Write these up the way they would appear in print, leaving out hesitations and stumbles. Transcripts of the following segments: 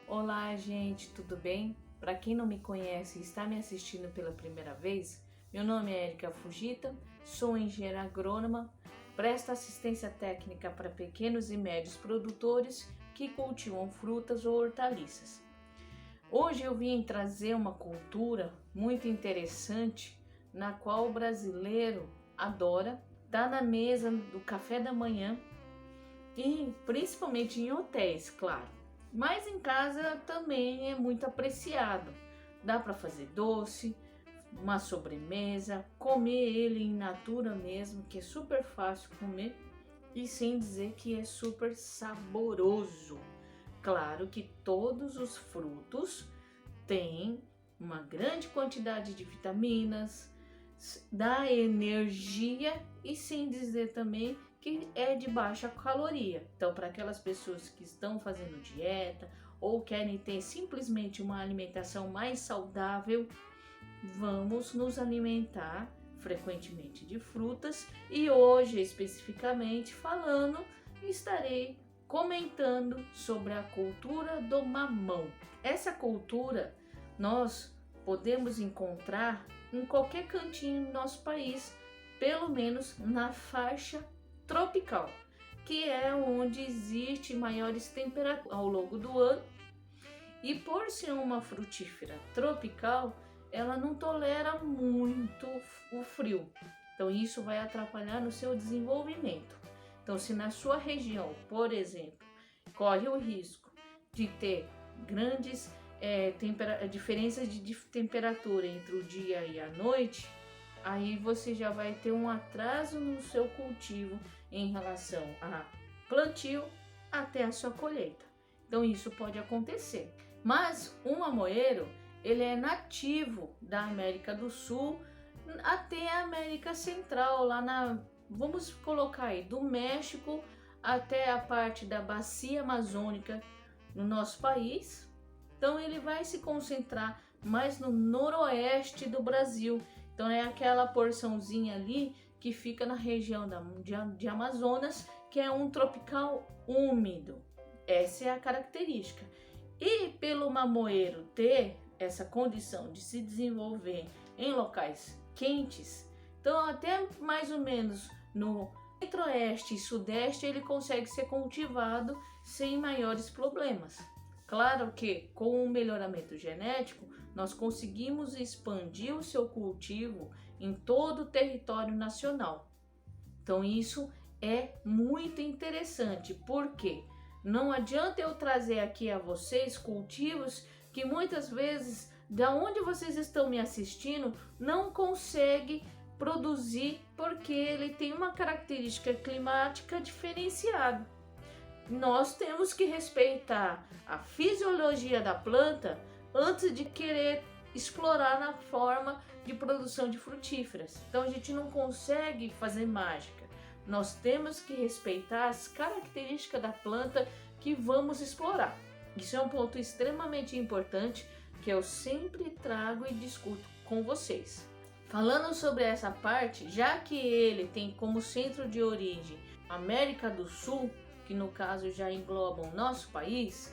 Olá, gente, tudo bem? Para quem não me conhece e está me assistindo pela primeira vez, meu nome é Erika Fujita, sou engenheira agrônoma, presto assistência técnica para pequenos e médios produtores que cultivam frutas ou hortaliças. Hoje eu vim trazer uma cultura muito interessante na qual o brasileiro adora, tá na mesa do café da manhã e principalmente em hotéis, claro. Mas em casa também é muito apreciado. Dá para fazer doce, uma sobremesa, comer ele in natura mesmo, que é super fácil comer e sem dizer que é super saboroso. Claro que todos os frutos têm uma grande quantidade de vitaminas, dá energia e sem dizer também que é de baixa caloria. Então, para aquelas pessoas que estão fazendo dieta ou querem ter simplesmente uma alimentação mais saudável, vamos nos alimentar frequentemente de frutas e hoje especificamente estarei comentando sobre a cultura do mamão. Essa cultura nós podemos encontrar em qualquer cantinho do nosso país, pelo menos na faixa tropical, que é onde existe maiores temperaturas ao longo do ano. E por ser uma frutífera tropical, ela não tolera muito o frio. Então isso vai atrapalhar no seu desenvolvimento. Então, se na sua região, por exemplo, corre o risco de ter grandes diferenças de temperatura entre o dia e a noite, aí você já vai ter um atraso no seu cultivo em relação a plantio até a sua colheita. Então isso pode acontecer. Mas o mamoeiro, ele é nativo da América do Sul até a América Central, vamos colocar aí, do México até a parte da bacia amazônica no nosso país. Então ele vai se concentrar mais no noroeste do Brasil. Então é aquela porçãozinha ali que fica na região de Amazonas, que é um tropical úmido. Essa é a característica. E pelo mamoeiro ter essa condição de se desenvolver em locais quentes, então até mais ou menos no centro-oeste e sudeste ele consegue ser cultivado sem maiores problemas. Claro que com o melhoramento genético nós conseguimos expandir o seu cultivo em todo o território nacional. Então isso é muito interessante, porque não adianta eu trazer aqui a vocês cultivos que muitas vezes, da onde vocês estão me assistindo, não consegue produzir porque ele tem uma característica climática diferenciada. Nós temos que respeitar a fisiologia da planta antes de querer explorar na forma de produção de frutíferas. Então a gente não consegue fazer mágica. Nós temos que respeitar as características da planta que vamos explorar. Isso é um ponto extremamente importante que eu sempre trago e discuto com vocês. Falando sobre essa parte, já que ele tem como centro de origem América do Sul, que no caso já engloba o nosso país,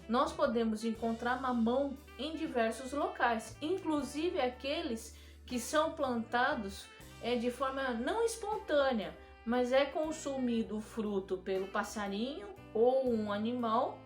nós podemos encontrar mamão em diversos locais, inclusive aqueles que são plantados de forma não espontânea, mas é consumido o fruto pelo passarinho ou um animal,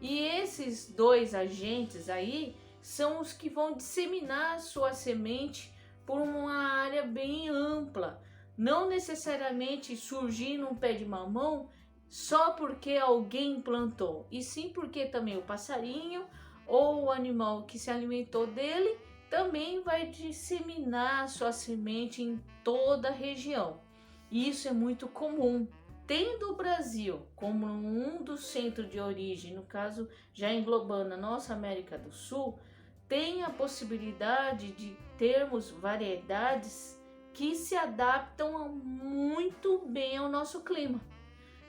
e esses dois agentes aí são os que vão disseminar sua semente por uma área bem ampla, não necessariamente surgir num pé de mamão só porque alguém plantou, e sim porque também o passarinho ou o animal que se alimentou dele também vai disseminar sua semente em toda a região. E isso é muito comum. Tendo o Brasil como um dos centros de origem, no caso já englobando a nossa América do Sul, tem a possibilidade de termos variedades que se adaptam muito bem ao nosso clima,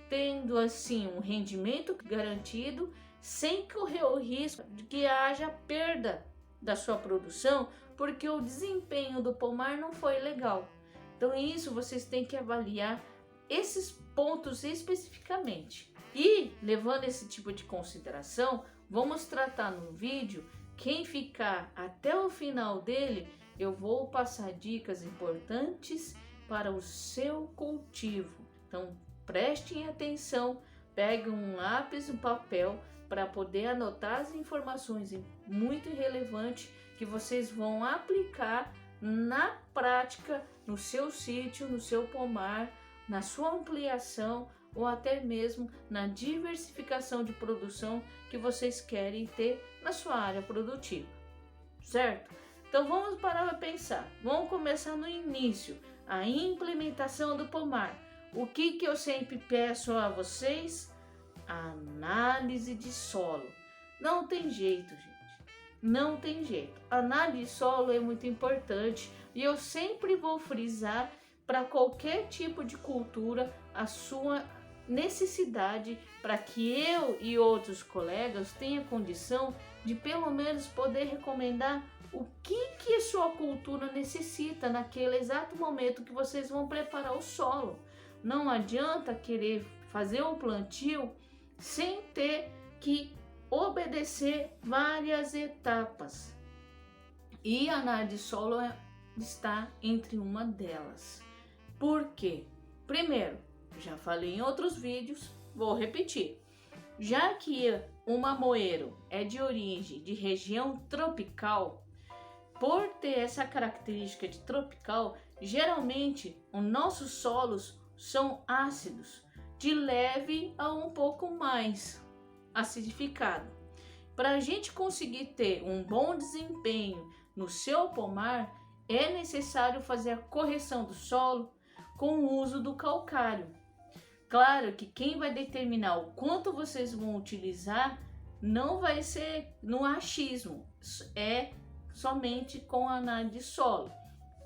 tendo assim um rendimento garantido sem correr o risco de que haja perda da sua produção porque o desempenho do pomar não foi legal. Então isso vocês têm que avaliar esses pontos especificamente. E levando esse tipo de consideração, vamos tratar no vídeo. Quem ficar até o final dele, eu vou passar dicas importantes para o seu cultivo. Então prestem atenção, peguem um lápis e um papel para poder anotar as informações muito relevantes que vocês vão aplicar na prática no seu sítio, no seu pomar, na sua ampliação ou até mesmo na diversificação de produção que vocês querem ter na sua área produtiva, certo? Então vamos parar para pensar. Vamos começar no início, a implementação do pomar. O que eu sempre peço a vocês? Análise de solo. Não tem jeito, gente. Não tem jeito. Análise de solo é muito importante e eu sempre vou frisar para qualquer tipo de cultura a sua necessidade, para que eu e outros colegas tenham condição de pelo menos poder recomendar o que a sua cultura necessita naquele exato momento que vocês vão preparar o solo. Não adianta querer fazer um plantio sem ter que obedecer várias etapas. E a análise de solo está entre uma delas. Por quê? Primeiro, já falei em outros vídeos, vou repetir. Já que o mamoeiro é de origem de região tropical, por ter essa característica de tropical, geralmente os nossos solos são ácidos, de leve a um pouco mais acidificado. Para a gente conseguir ter um bom desempenho no seu pomar, é necessário fazer a correção do solo com o uso do calcário. Claro que quem vai determinar o quanto vocês vão utilizar não vai ser no achismo, é somente com a análise de solo.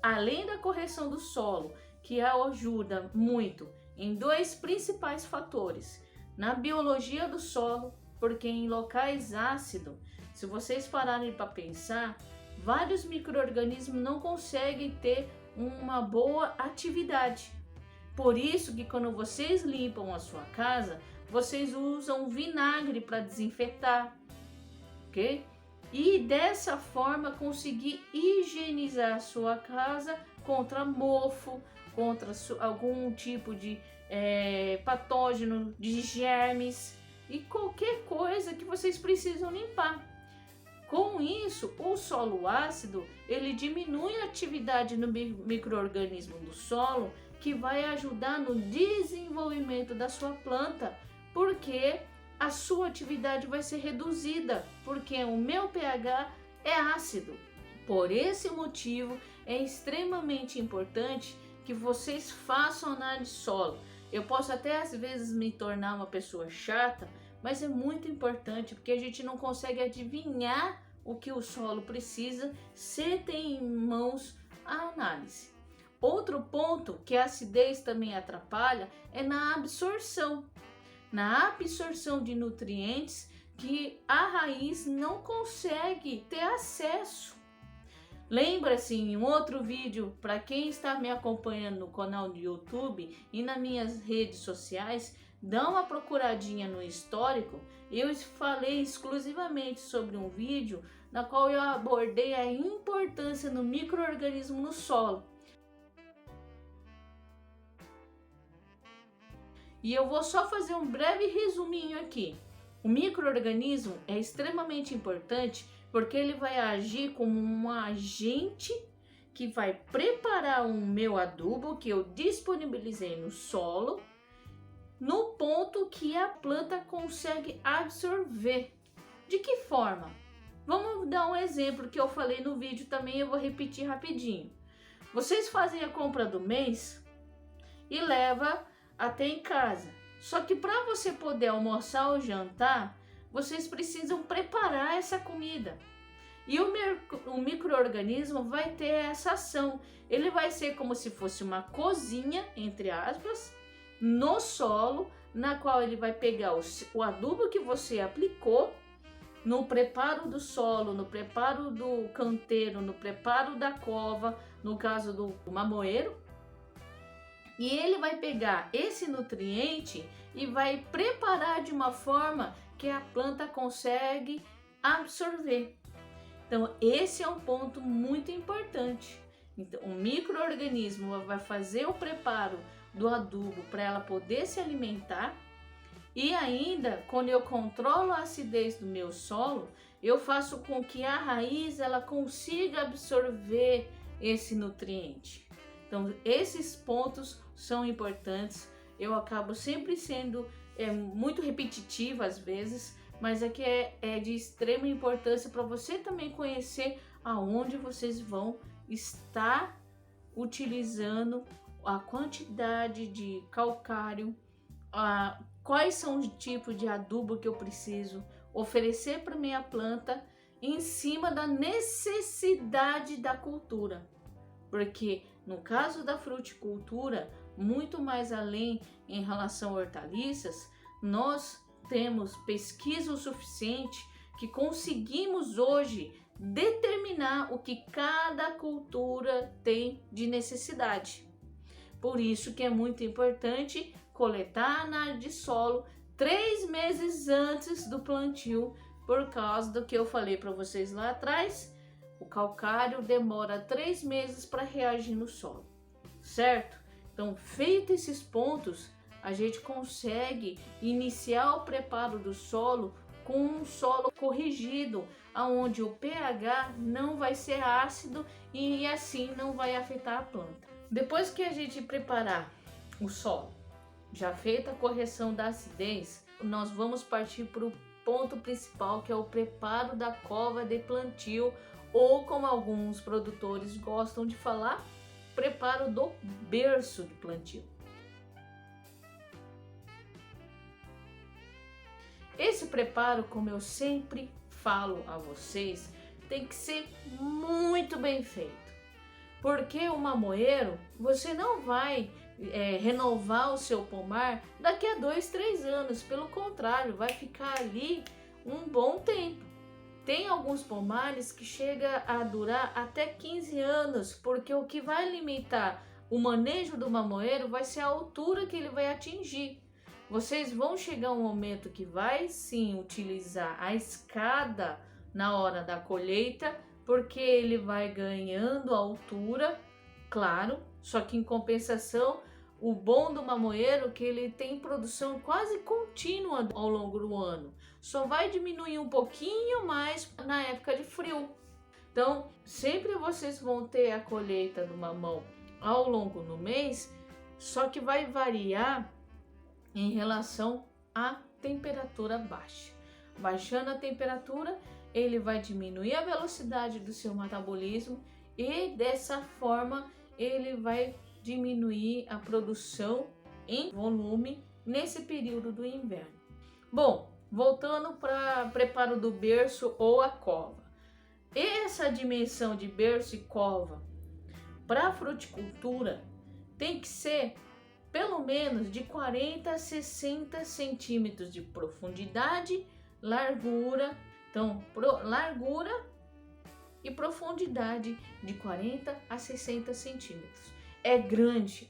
Além da correção do solo, que ajuda muito em dois principais fatores: na biologia do solo, porque em locais ácidos, se vocês pararem para pensar, vários micro-organismos não conseguem ter uma boa atividade. Por isso que quando vocês limpam a sua casa, vocês usam vinagre para desinfetar, ok? E dessa forma conseguir higienizar a sua casa contra mofo, contra algum tipo de patógeno, de germes e qualquer coisa que vocês precisam limpar. Com isso, o solo ácido ele diminui a atividade no micro-organismo do solo, que vai ajudar no desenvolvimento da sua planta, porque a sua atividade vai ser reduzida, porque o meu pH é ácido. Por esse motivo, é extremamente importante que vocês façam análise de solo. Eu posso até às vezes me tornar uma pessoa chata, mas é muito importante, porque a gente não consegue adivinhar o que o solo precisa se tem em mãos a análise. Outro ponto que a acidez também atrapalha é na absorção de nutrientes que a raiz não consegue ter acesso. Lembra-se em um outro vídeo, para quem está me acompanhando no canal do YouTube e nas minhas redes sociais, dá uma procuradinha no histórico, eu falei exclusivamente sobre um vídeo na qual eu abordei a importância do micro-organismo no solo. E eu vou só fazer um breve resuminho aqui. O micro-organismo é extremamente importante porque ele vai agir como um agente que vai preparar o meu adubo que eu disponibilizei no solo, no ponto que a planta consegue absorver. De que forma? Vamos dar um exemplo que eu falei no vídeo também, eu vou repetir rapidinho. Vocês fazem a compra do mês e leva até em casa. Só que para você poder almoçar ou jantar, vocês precisam preparar essa comida. E o micro-organismo vai ter essa ação. Ele vai ser como se fosse uma cozinha, entre aspas, no solo, na qual ele vai pegar o adubo que você aplicou, no preparo do solo, no preparo do canteiro, no preparo da cova, no caso do mamoeiro, E ele vai pegar esse nutriente e vai preparar de uma forma que a planta consegue absorver. Então, esse é um ponto muito importante. Então, o micro-organismo vai fazer o preparo do adubo para ela poder se alimentar. E ainda, quando eu controlo a acidez do meu solo, eu faço com que a raiz ela consiga absorver esse nutriente. Então, esses pontos são importantes. Eu acabo sempre sendo muito repetitiva às vezes, mas é que é de extrema importância para você também conhecer aonde vocês vão estar utilizando a quantidade de calcário, quais são os tipos de adubo que eu preciso oferecer para minha planta em cima da necessidade da cultura. Porque no caso da fruticultura, muito mais além em relação a hortaliças, nós temos pesquisa o suficiente que conseguimos hoje determinar o que cada cultura tem de necessidade. Por isso que é muito importante coletar a análise de solo 3 meses antes do plantio, por causa do que eu falei para vocês lá atrás. O calcário demora 3 meses para reagir no solo, certo? Então, feito esses pontos, a gente consegue iniciar o preparo do solo com um solo corrigido, onde o pH não vai ser ácido e assim não vai afetar a planta. Depois que a gente preparar o solo, já feita a correção da acidez, nós vamos partir para o ponto principal, que é o preparo da cova de plantio, ou como alguns produtores gostam de falar, preparo do berço de plantio. Esse preparo, como eu sempre falo a vocês, tem que ser muito bem feito, porque o mamoeiro, você não vai renovar o seu pomar daqui a 2, 3 anos, pelo contrário, vai ficar ali um bom tempo. Tem alguns pomares que chega a durar até 15 anos, porque o que vai limitar o manejo do mamoeiro vai ser a altura que ele vai atingir. Vocês vão chegar um momento que vai sim utilizar a escada na hora da colheita, porque ele vai ganhando altura, claro, só que em compensação, o bom do mamoeiro é que ele tem produção quase contínua ao longo do ano. Só vai diminuir um pouquinho mais na época de frio. Então, sempre vocês vão ter a colheita do mamão ao longo do mês, só que vai variar em relação à temperatura baixa. Baixando a temperatura, ele vai diminuir a velocidade do seu metabolismo e dessa forma ele vai diminuir a produção em volume nesse período do inverno. Bom, voltando para preparo do berço ou a cova. Essa dimensão de berço e cova para a fruticultura tem que ser pelo menos de 40 a 60 centímetros de profundidade, largura. Então, largura e profundidade de 40 a 60 centímetros. É grande,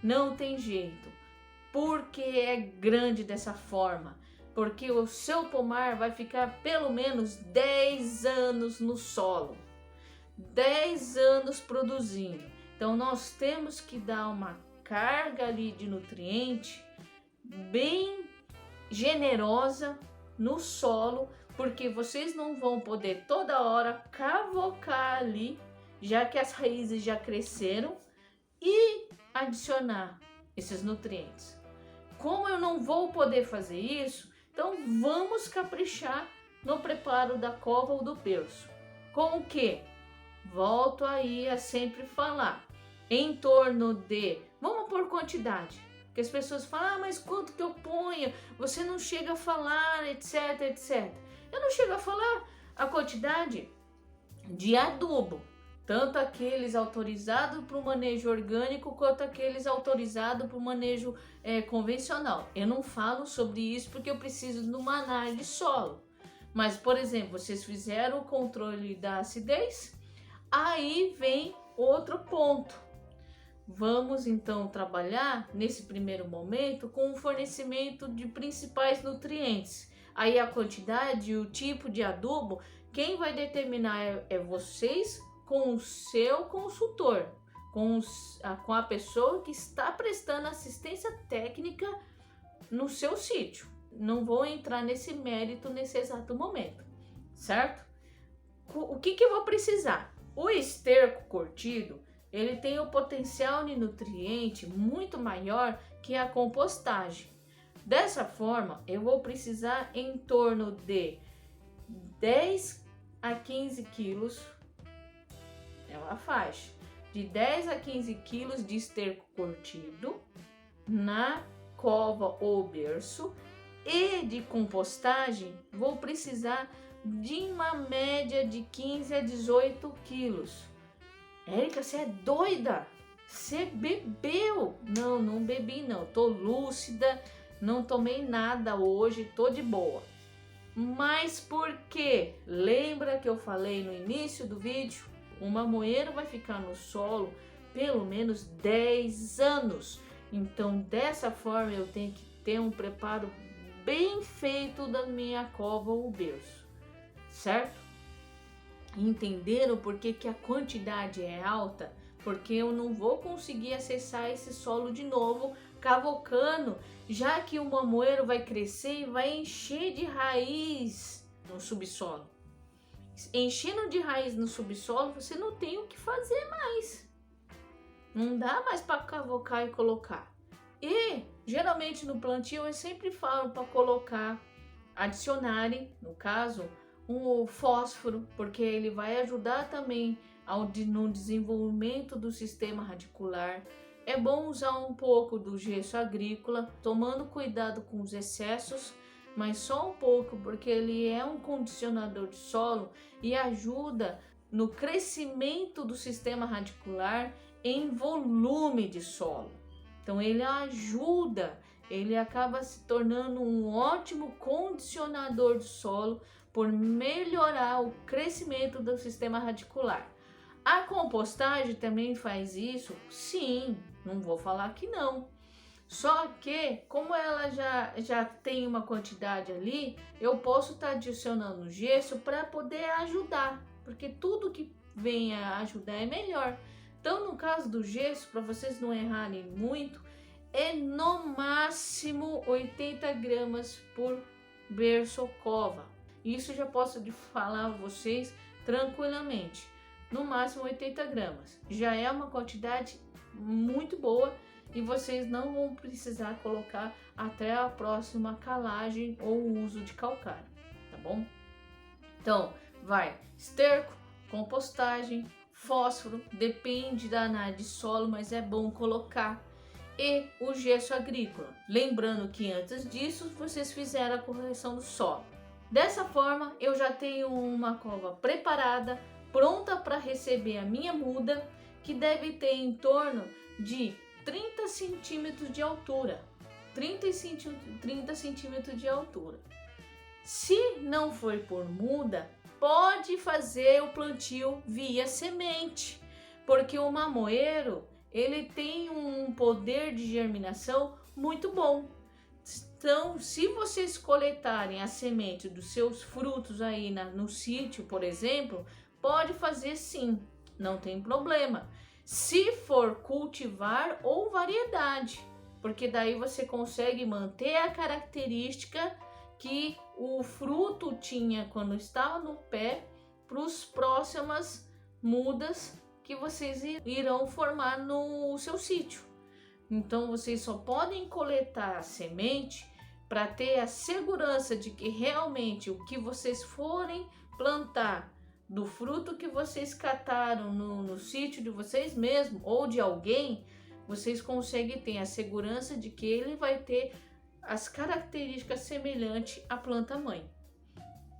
não tem jeito. Porque é grande dessa forma? Porque o seu pomar vai ficar pelo menos 10 anos no solo, 10 anos produzindo. Então nós temos que dar uma carga ali de nutriente bem generosa no solo, porque vocês não vão poder toda hora cavocar ali, já que as raízes já cresceram, e adicionar esses nutrientes. Como eu não vou poder fazer isso, então vamos caprichar no preparo da cova ou do berço. Com o que? Volto aí a sempre falar, em torno de, vamos por quantidade, porque as pessoas falam, mas quanto que eu ponho? Você não chega a falar, etc, etc. Eu não chego a falar a quantidade de adubo, tanto aqueles autorizados para o manejo orgânico, quanto aqueles autorizados para o manejo convencional. Eu não falo sobre isso porque eu preciso de uma análise de solo. Mas, por exemplo, vocês fizeram o controle da acidez, aí vem outro ponto. Vamos então trabalhar nesse primeiro momento com o fornecimento de principais nutrientes. Aí a quantidade e o tipo de adubo, quem vai determinar é vocês com o seu consultor, com a pessoa que está prestando assistência técnica no seu sítio. Não vou entrar nesse mérito nesse exato momento, certo? O que eu vou precisar? O esterco curtido, ele tem o potencial de nutriente muito maior que a compostagem. Dessa forma, eu vou precisar em torno de 10 a 15 quilos, é uma faixa, de 10 a 15 quilos de esterco curtido na cova ou berço, e de compostagem vou precisar de uma média de 15 a 18 quilos. Érica, você é doida? Você bebeu? Não, não bebi não, tô lúcida, não tomei nada hoje, tô de boa. Mas por quê? Lembra que eu falei no início do vídeo? O mamoeiro vai ficar no solo pelo menos 10 anos. Então, dessa forma, eu tenho que ter um preparo bem feito da minha cova ou berço, certo? Entenderam por que a quantidade é alta? Porque eu não vou conseguir acessar esse solo de novo cavocando, já que o mamoeiro vai crescer e vai encher de raiz no subsolo. Enchendo de raiz no subsolo, você não tem o que fazer mais. Não dá mais para cavocar e colocar. E geralmente no plantio eu sempre falo para colocar, adicionarem, no caso, o fósforo, porque ele vai ajudar também no desenvolvimento do sistema radicular. É bom usar um pouco do gesso agrícola, tomando cuidado com os excessos, mas só um pouco, porque ele é um condicionador de solo e ajuda no crescimento do sistema radicular em volume de solo. Então ele ajuda, ele acaba se tornando um ótimo condicionador de solo por melhorar o crescimento do sistema radicular. A compostagem também faz isso? Sim, não vou falar que não. Só que, como ela já tem uma quantidade ali, eu posso estar adicionando gesso para poder ajudar, porque tudo que venha ajudar é melhor. Então, no caso do gesso, para vocês não errarem muito, é no máximo 80 gramas por berço ou cova. Isso eu já posso falar a vocês tranquilamente. No máximo 80 gramas. Já é uma quantidade muito boa e vocês não vão precisar colocar até a próxima calagem ou uso de calcário, tá bom? Então, vai esterco, compostagem, fósforo, depende da análise de solo, mas é bom colocar, e o gesso agrícola. Lembrando que antes disso, vocês fizeram a correção do solo. Dessa forma, eu já tenho uma cova preparada, pronta para receber a minha muda, que deve ter em torno de 30 centímetros de altura. 30 centímetros de altura. Se não for por muda, pode fazer o plantio via semente, porque o mamoeiro ele tem um poder de germinação muito bom. Então, se vocês coletarem a semente dos seus frutos aí no sítio, por exemplo, pode fazer sim, não tem problema. Se for cultivar ou variedade, porque daí você consegue manter a característica que o fruto tinha quando estava no pé para as próximas mudas que vocês irão formar no seu sítio. Então vocês só podem coletar a semente para ter a segurança de que realmente o que vocês forem plantar do fruto que vocês cataram no sítio de vocês mesmos ou de alguém, vocês conseguem ter a segurança de que ele vai ter as características semelhantes à planta mãe.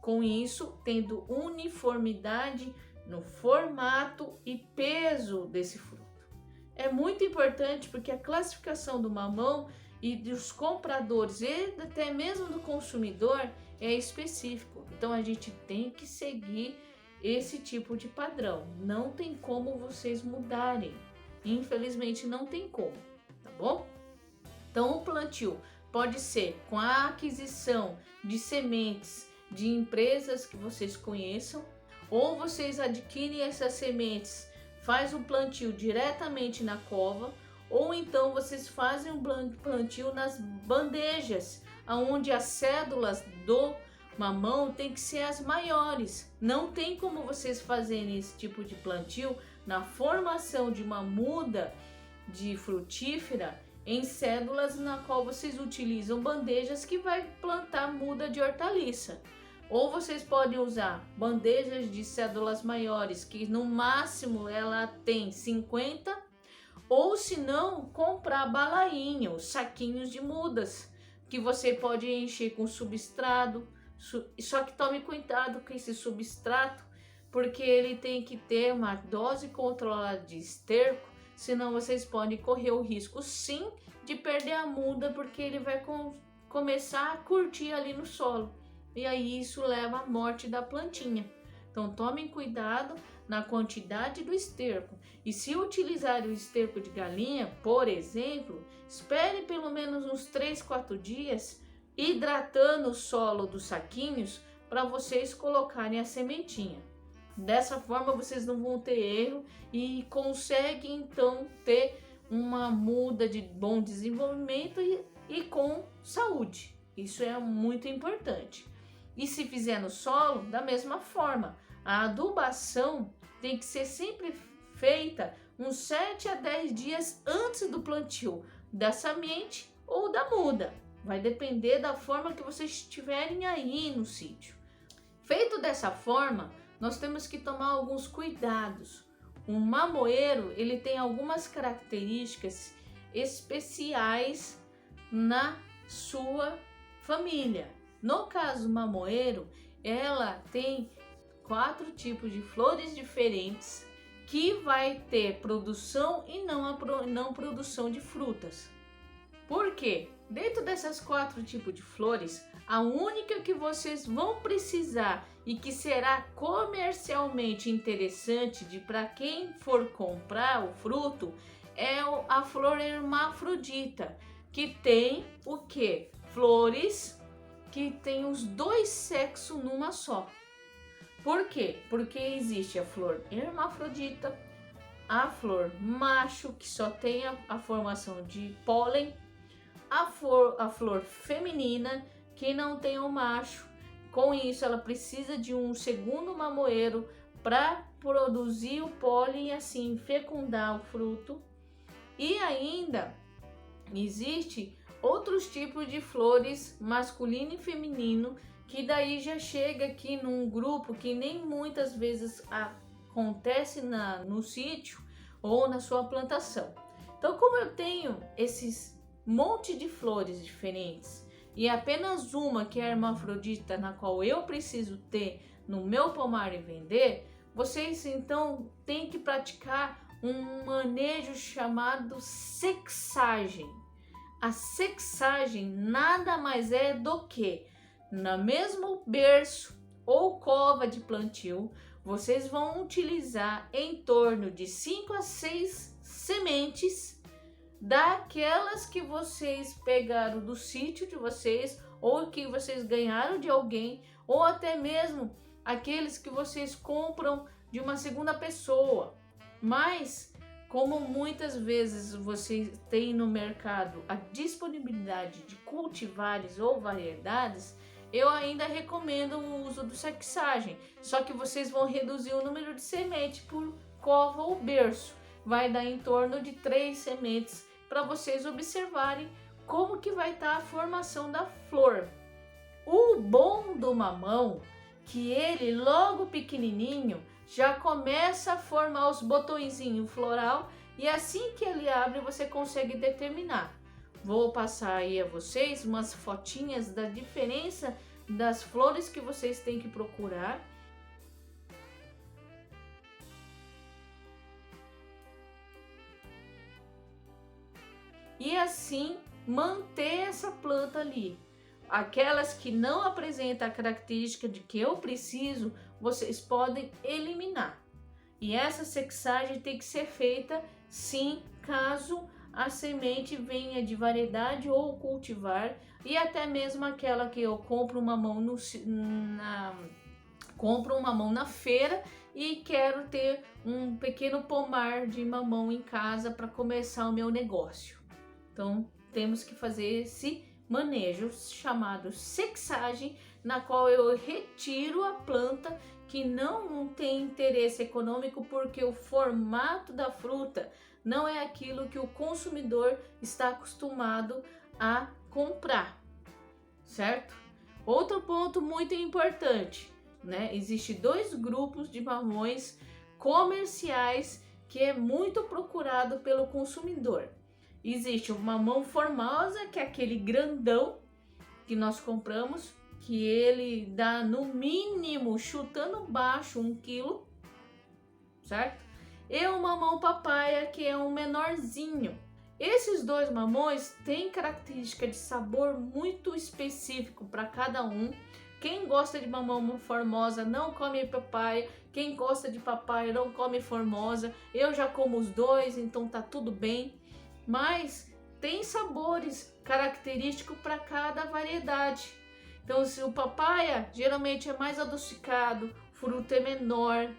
Com isso, tendo uniformidade no formato e peso desse fruto. É muito importante porque a classificação do mamão e dos compradores e até mesmo do consumidor é específico. Então a gente tem que seguir esse tipo de padrão. Não tem como vocês mudarem. Infelizmente não tem como, tá bom? Então o plantio pode ser com a aquisição de sementes de empresas que vocês conheçam, ou vocês adquirem essas sementes, faz o plantio diretamente na cova, ou então vocês fazem um plantio nas bandejas, onde as cédulas do mamão tem que ser as maiores. Não tem como vocês fazerem esse tipo de plantio na formação de uma muda de frutífera em cédulas na qual vocês utilizam bandejas que vai plantar muda de hortaliça. Ou vocês podem usar bandejas de cédulas maiores, que no máximo ela tem 50, ou se não, comprar balainho, saquinhos de mudas, que você pode encher com substrato. Só que tome cuidado com esse substrato, porque ele tem que ter uma dose controlada de esterco, senão vocês podem correr o risco sim de perder a muda, porque ele vai começar a curtir ali no solo, e aí isso leva à morte da plantinha. Então tomem cuidado na quantidade do esterco, e se utilizar o esterco de galinha, por exemplo, espere pelo menos uns 3-4 dias hidratando o solo dos saquinhos para vocês colocarem a sementinha. Dessa forma vocês não vão ter erro e conseguem então ter uma muda de bom desenvolvimento e com saúde. Isso é muito importante. E se fizer no solo, da mesma forma, a adubação tem que ser sempre feita uns 7 a 10 dias antes do plantio da semente ou da muda. Vai depender da forma que vocês estiverem aí no sítio. Feito dessa forma, nós temos que tomar alguns cuidados. Um mamoeiro, ele tem algumas características especiais na sua família. No caso mamoeiro, ela tem 4 tipos de flores diferentes que vai ter produção e não produção de frutas. Por quê? Dentro dessas 4 tipos de flores, a única que vocês vão precisar e que será comercialmente interessante para quem for comprar o fruto é a flor hermafrodita, que tem o que? Flores que tem os 2 sexos numa só. Por quê? Porque existe a flor hermafrodita, a flor macho, que só tem a formação de pólen, a flor feminina, que não tem o macho. Com isso, ela precisa de um segundo mamoeiro para produzir o pólen e assim fecundar o fruto. E ainda existe outros tipos de flores, masculino e feminino, que daí já chega aqui num grupo que nem muitas vezes acontece no sítio ou na sua plantação. Então, como eu tenho esses monte de flores diferentes e apenas uma que é a hermafrodita, na qual eu preciso ter no meu pomar e vender, vocês então têm que praticar um manejo chamado sexagem. A sexagem nada mais é do que, no mesmo berço ou cova de plantio, vocês vão utilizar em torno de 5 a 6 sementes daquelas que vocês pegaram do sítio de vocês, ou que vocês ganharam de alguém, ou até mesmo aqueles que vocês compram de uma segunda pessoa. Mas como muitas vezes vocês têm no mercado a disponibilidade de cultivares ou variedades, eu ainda recomendo o uso do sexagem, só que vocês vão reduzir o número de sementes por cova ou berço. Vai dar em torno de 3 sementes para vocês observarem como que vai estar a formação da flor. O bom do mamão, que ele logo pequenininho já começa a formar os botõezinhos floral, e assim que ele abre você consegue determinar. Vou passar aí a vocês umas fotinhas da diferença das flores que vocês têm que procurar. E assim manter essa planta ali. Aquelas que não apresentam a característica de que eu preciso, vocês podem eliminar. E essa sexagem tem que ser feita sim, caso a semente venha de variedade ou cultivar, e até mesmo aquela que eu compro uma mão compro um mamão na feira e quero ter um pequeno pomar de mamão em casa para começar o meu negócio. Então temos que fazer esse manejo chamado sexagem, na qual eu retiro a planta que não tem interesse econômico, porque o formato da fruta não é aquilo que o consumidor está acostumado a comprar, certo? Outro ponto muito importante, né? Existem dois grupos de mamões comerciais que é muito procurado pelo consumidor. Existe o mamão formosa, que é aquele grandão que nós compramos, que ele dá no mínimo, chutando baixo, 1 quilo, certo? E o mamão papaya, que é um menorzinho. Esses dois mamões têm característica de sabor muito específico para cada um. Quem gosta de mamão formosa não come papaya, quem gosta de papaya não come formosa. Eu já como os dois, então tá tudo bem. Mas tem sabores característicos para cada variedade. Então, se o papaya geralmente é mais adocicado, o fruto é menor.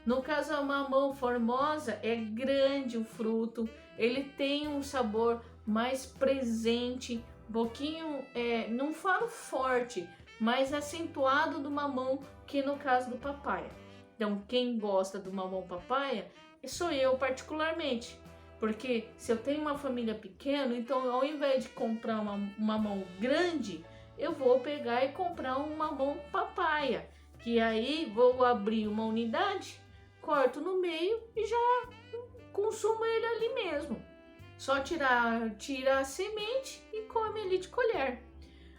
No caso, a mamão formosa é grande o fruto, ele tem um sabor mais presente, um pouquinho, não falo forte, mais acentuado do mamão que no caso do papaya. Então, quem gosta do mamão papaya sou eu particularmente. Porque se eu tenho uma família pequena, então ao invés de comprar um mamão grande, eu vou pegar e comprar um mamão papaya, que aí vou abrir uma unidade, corto no meio e já consumo ele ali mesmo. Só tira a semente e come ali de colher.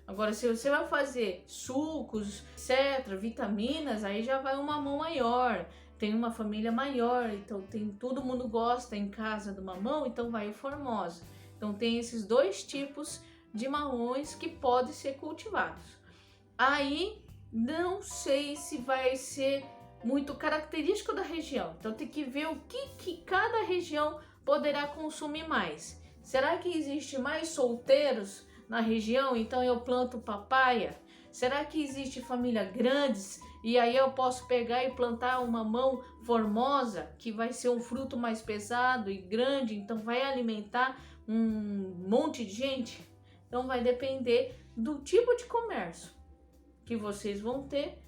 Agora, se você vai fazer sucos, etc., vitaminas, aí já vai um mamão maior. Tem uma família maior, então todo mundo gosta em casa do mamão, então vai o formosa. Então tem esses dois tipos de mamões que podem ser cultivados. Aí não sei se vai ser muito característico da região, então tem que ver o que cada região poderá consumir mais. Será que existe mais solteiros na região, então eu planto papaya? Será que existe família grandes e aí eu posso pegar e plantar uma mamão formosa, que vai ser um fruto mais pesado e grande, então vai alimentar um monte de gente? Então vai depender do tipo de comércio que vocês vão ter,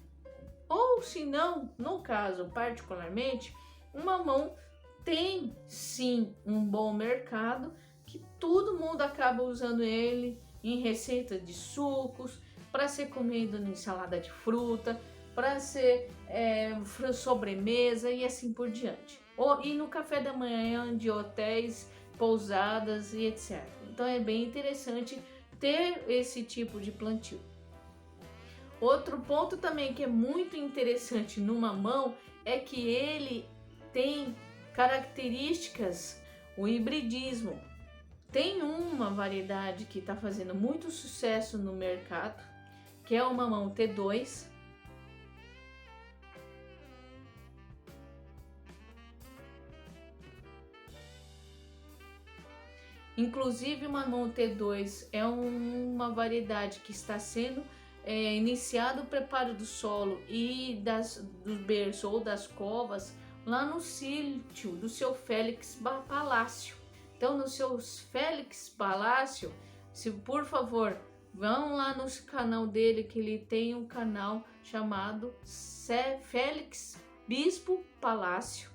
ou se não, no caso particularmente, o mamão tem sim um bom mercado, que todo mundo acaba usando ele em receita de sucos, para ser comido em salada de fruta, para ser sobremesa e assim por diante. E no café da manhã de hotéis, pousadas e etc. Então é bem interessante ter esse tipo de plantio. Outro ponto também que é muito interessante no mamão é que ele tem características, o hibridismo. Tem uma variedade que está fazendo muito sucesso no mercado, que é o mamão T2. Inclusive o mamão T2 é uma variedade que está sendo iniciado o preparo do solo e do berço ou das covas lá no sítio do seu Félix Palácio. Então, no seu Félix Palácio, se por favor vão lá no canal dele, que ele tem um canal chamado Félix Bispo Palácio.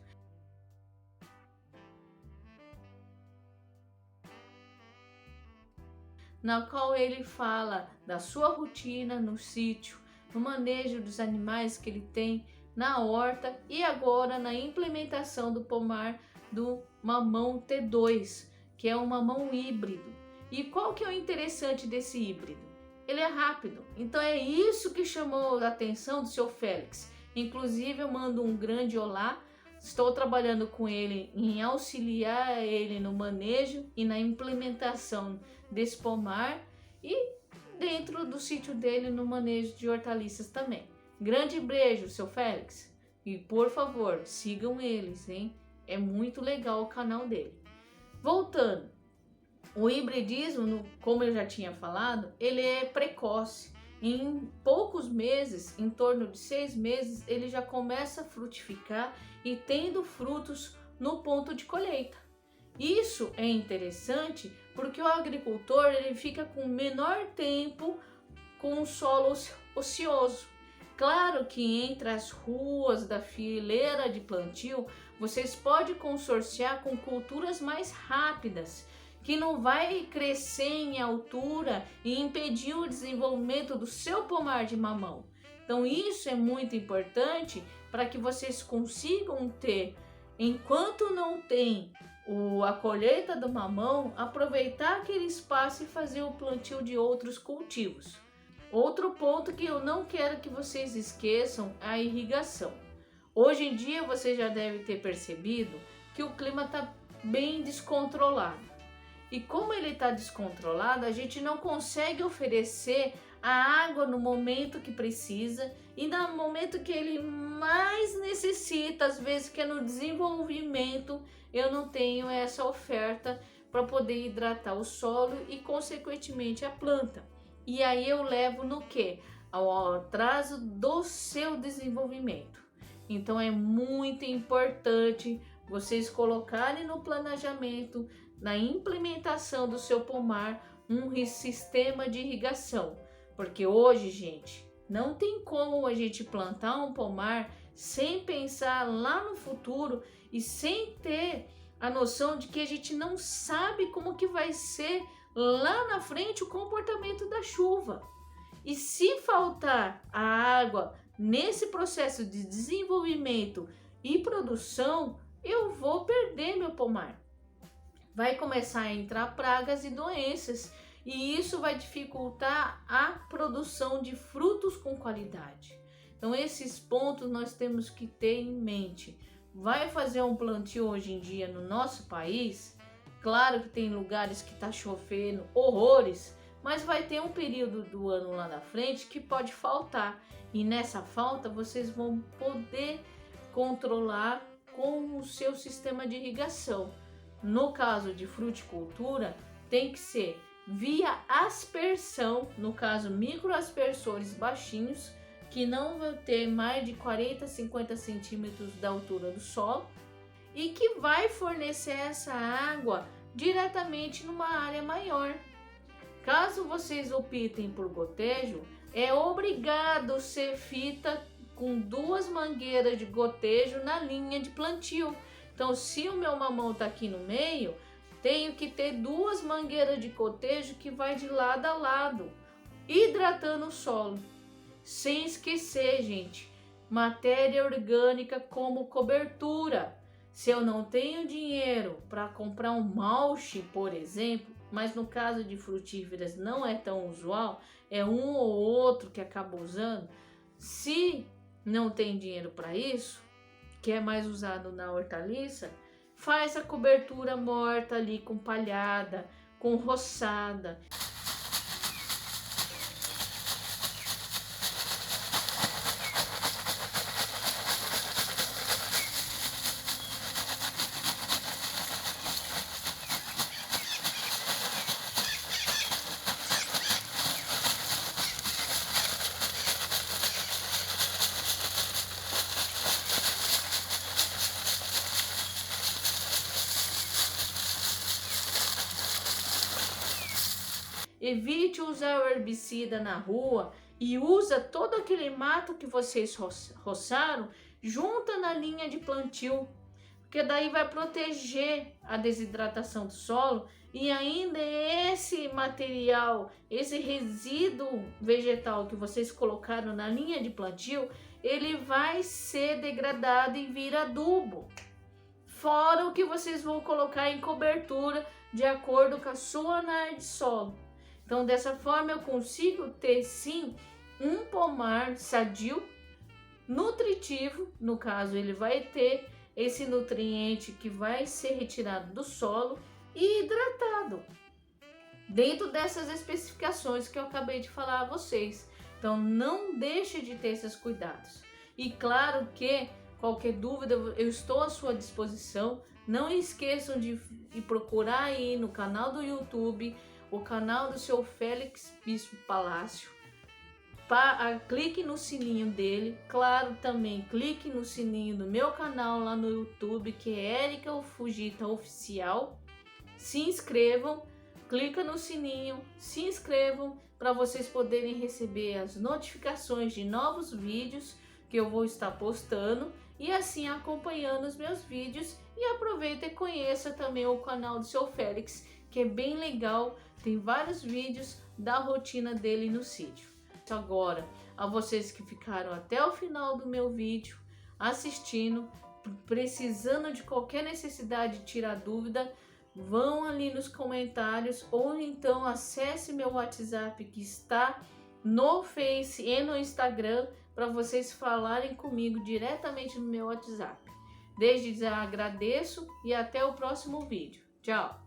Na qual ele fala da sua rotina no sítio, no manejo dos animais que ele tem na horta e agora na implementação do pomar do mamão T2, que é um mamão híbrido. E qual que é o interessante desse híbrido? Ele é rápido, então é isso que chamou a atenção do seu Félix. Inclusive eu mando um grande olá. Estou trabalhando com ele em auxiliar ele no manejo e na implementação desse pomar e dentro do sítio dele no manejo de hortaliças também. Grande beijo, seu Félix. E por favor, sigam eles, hein? É muito legal o canal dele. Voltando, o hibridismo, como eu já tinha falado, ele é precoce. Em poucos meses, em torno de 6 meses, ele já começa a frutificar e tendo frutos no ponto de colheita. Isso é interessante porque o agricultor ele fica com menor tempo com o solo ocioso. Claro que entre as ruas da fileira de plantio, vocês podem consorciar com culturas mais rápidas, que não vai crescer em altura e impedir o desenvolvimento do seu pomar de mamão. Então isso é muito importante para que vocês consigam ter, enquanto não tem a colheita do mamão, aproveitar aquele espaço e fazer o plantio de outros cultivos. Outro ponto que eu não quero que vocês esqueçam é a irrigação. Hoje em dia você já deve ter percebido que o clima está bem descontrolado. E como ele está descontrolado, a gente não consegue oferecer a água no momento que precisa e no momento que ele mais necessita, às vezes que é no desenvolvimento, eu não tenho essa oferta para poder hidratar o solo e consequentemente a planta. E aí eu levo no que? Ao atraso do seu desenvolvimento. Então é muito importante vocês colocarem no planejamento, na implementação do seu pomar, um sistema de irrigação. Porque hoje, gente, não tem como a gente plantar um pomar sem pensar lá no futuro e sem ter a noção de que a gente não sabe como que vai ser lá na frente o comportamento da chuva. E se faltar a água nesse processo de desenvolvimento e produção, eu vou perder meu pomar. Vai começar a entrar pragas e doenças e isso vai dificultar a produção de frutos com qualidade. Então esses pontos nós temos que ter em mente. Vai fazer um plantio hoje em dia no nosso país? Claro que tem lugares que está chovendo horrores, mas vai ter um período do ano lá na frente que pode faltar. E nessa falta vocês vão poder controlar com o seu sistema de irrigação. No caso de fruticultura, tem que ser via aspersão, no caso microaspersores baixinhos, que não vão ter mais de 40 a 50 centímetros da altura do solo e que vai fornecer essa água diretamente numa área maior. Caso vocês optem por gotejo, é obrigado ser fita com 2 mangueiras de gotejo na linha de plantio. Então, se o meu mamão está aqui no meio, tenho que ter 2 mangueiras de gotejo que vai de lado a lado, hidratando o solo. Sem esquecer, gente, matéria orgânica como cobertura. Se eu não tenho dinheiro para comprar um mulch, por exemplo, mas no caso de frutíferas não é tão usual, é um ou outro que acaba usando. Se não tem dinheiro para isso, que é mais usado na hortaliça, faz a cobertura morta ali com palhada, com roçada. Evite usar o herbicida na rua e usa todo aquele mato que vocês roçaram, junta na linha de plantio, porque daí vai proteger a desidratação do solo e ainda esse material, esse resíduo vegetal que vocês colocaram na linha de plantio, ele vai ser degradado e vira adubo. Fora o que vocês vão colocar em cobertura de acordo com a sua análise de solo. Então, dessa forma, eu consigo ter, sim, um pomar sadio, nutritivo. No caso, ele vai ter esse nutriente que vai ser retirado do solo e hidratado, dentro dessas especificações que eu acabei de falar a vocês. Então, não deixe de ter esses cuidados. E claro que, Qualquer dúvida, eu estou à sua disposição. Não esqueçam de procurar aí no canal do YouTube, o canal do seu Félix Bispo Palácio. Clique no sininho dele. Claro, também clique no sininho do meu canal lá no YouTube, que é Érica Fujita Oficial. Se inscrevam, clica no sininho, se inscrevam para vocês poderem receber as notificações de novos vídeos que eu vou estar postando e assim acompanhando os meus vídeos. E aproveita e conheça também o canal do seu Félix, que é bem legal, tem vários vídeos da rotina dele no sítio. Agora, a vocês que ficaram até o final do meu vídeo assistindo, precisando de qualquer necessidade de tirar dúvida, vão ali nos comentários ou então acesse meu WhatsApp que está no Face e no Instagram para vocês falarem comigo diretamente no meu WhatsApp. Desde já agradeço e até o próximo vídeo. Tchau!